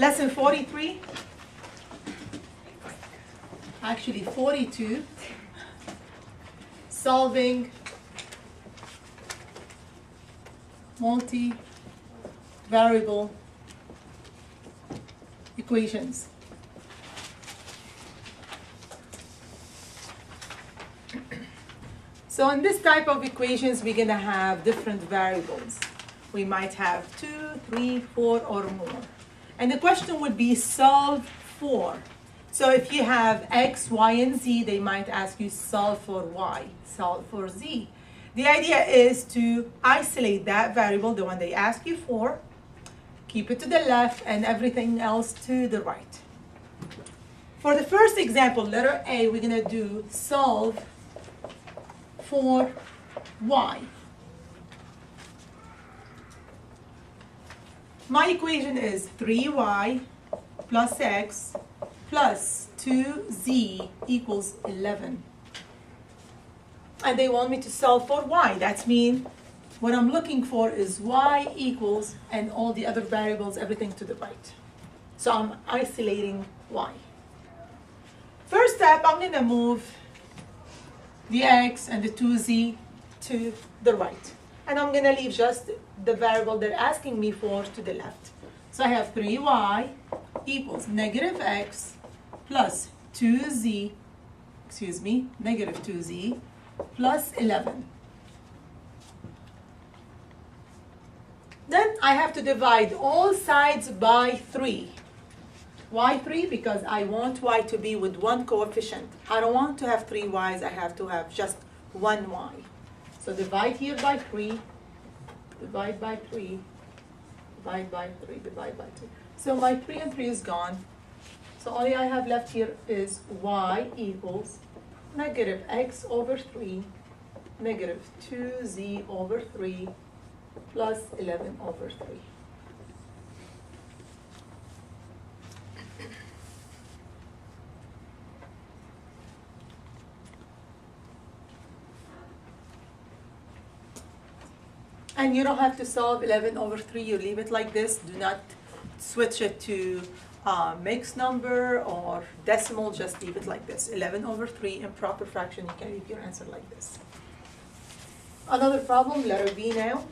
Lesson 43, actually 42, solving multi-variable equations. So in this type of equations, we're going to have different variables. We might have 2, 3, 4, or more. And the question would be solve for. So if you have x, y, and z, they might ask you solve for y, solve for z. The idea is to isolate that variable, the one they ask you for, keep it to the left, and everything else to the right. For the first example, letter A, we're going to do solve for y. My equation is 3y plus x plus 2z equals 11. And they want me to solve for y. That means what I'm looking for is y equals, and all the other variables, everything to the right. So I'm isolating y. First step, I'm going to move the x and the 2z to the right. And I'm going to leave just the variable they're asking me for to the left. So I have 3y equals negative x plus 2z, negative 2z plus 11. Then I have to divide all sides by 3. Why 3? Because I want y to be with one coefficient. I don't want to have 3 y's, I have to have just one y. So divide here by 3, divide by 3, divide by 3, divide by 3. So my 3 and 3 is gone. So all I have left here is y equals negative x over 3, negative 2z over 3, plus 11 over 3. And you don't have to solve 11 over 3. You leave it like this. Do not switch it to mixed number or decimal. Just leave it like this. 11 over 3 in proper fraction. You can leave your answer like this. Another problem, letter B now.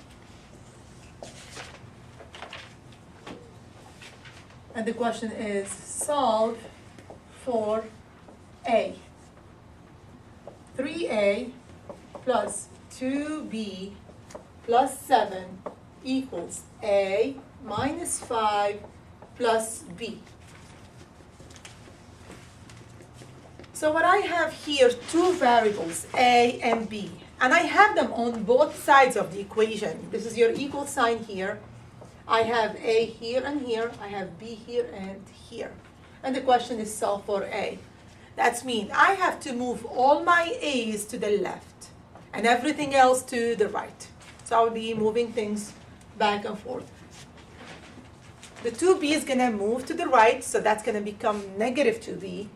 And the question is solve for A. 3a plus 2b plus 7 equals a minus 5 plus b. So what I have here, two variables, a and b, and I have them on both sides of the equation. This is your equal sign here. I have a here and here. I have b here and here. And the question is solve for a. That means I have to move all my a's to the left and everything else to the right. So I will be moving things back and forth. The 2b is going to move to the right, so that's going to become negative 2b.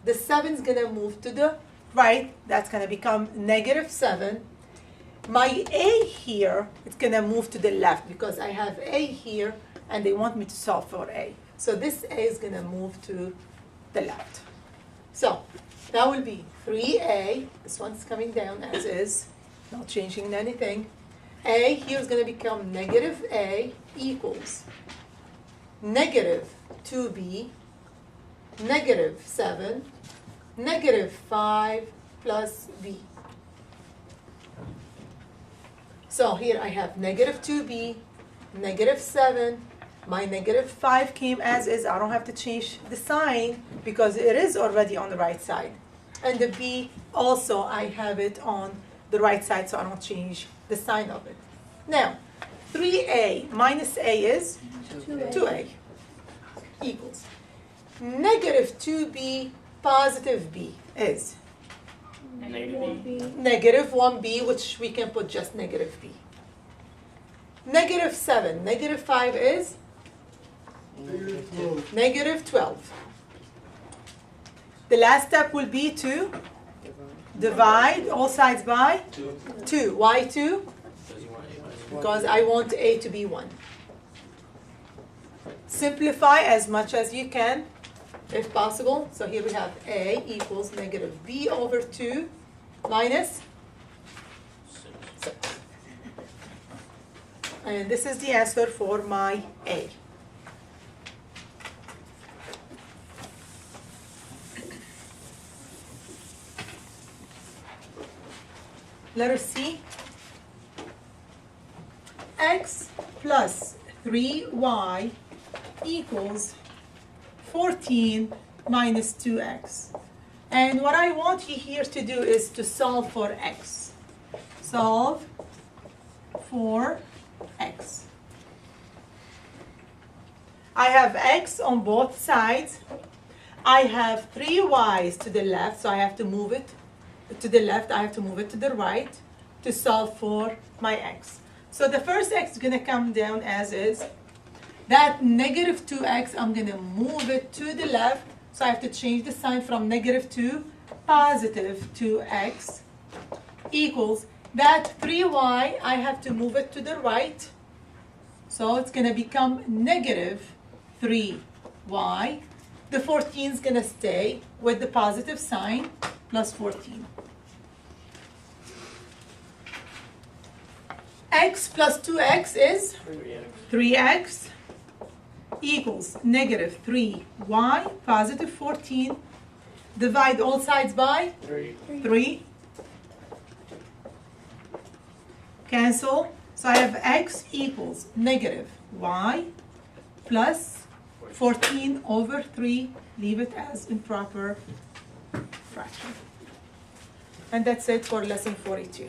The 7 is going to move to the right, that's going to become negative 7. My a here, it's going to move to the left because I have a here and they want me to solve for a. So this a is going to move to the left. So that will be 3a, this one's coming down as is, not changing anything. A here is going to become negative a equals negative 2b, negative 7, negative 5 plus b. So here I have negative 2b, negative 7, my negative 5 came as is. I don't have to change the sign because it is already on the right side. And the b also, I have it on the right side, so I don't change the sign of it. Now, 3a minus a is 2a equals negative 2b positive b is negative 1b, which we can put just negative b. Negative 7, negative 5 is negative 12. The last step will be to divide all sides by 2. Why 2? Because I want a to be 1. Simplify as much as you can, if possible. So here we have A equals negative B over 2 minus 6. And this is the answer for my A. Letter C. X plus 3y equals 14 minus 2x. And what I want you here to do is to solve for x. Solve for x. I have x on both sides. I have 3 y's to the left, so I have to move it to the left. I have to move it to the right to solve for my x. So the first x is going to come down as is. That negative 2x, I'm going to move it to the left. So I have to change the sign from negative to positive 2x equals that 3y, I have to move it to the right. So it's going to become negative 3y. The 14 is going to stay with the positive sign plus 14. X plus 2x is 3x equals negative 3y, positive 14. Divide all sides by 3. Cancel. So I have x equals negative y plus 14 over 3. Leave it as improper fraction. And that's it for lesson 42.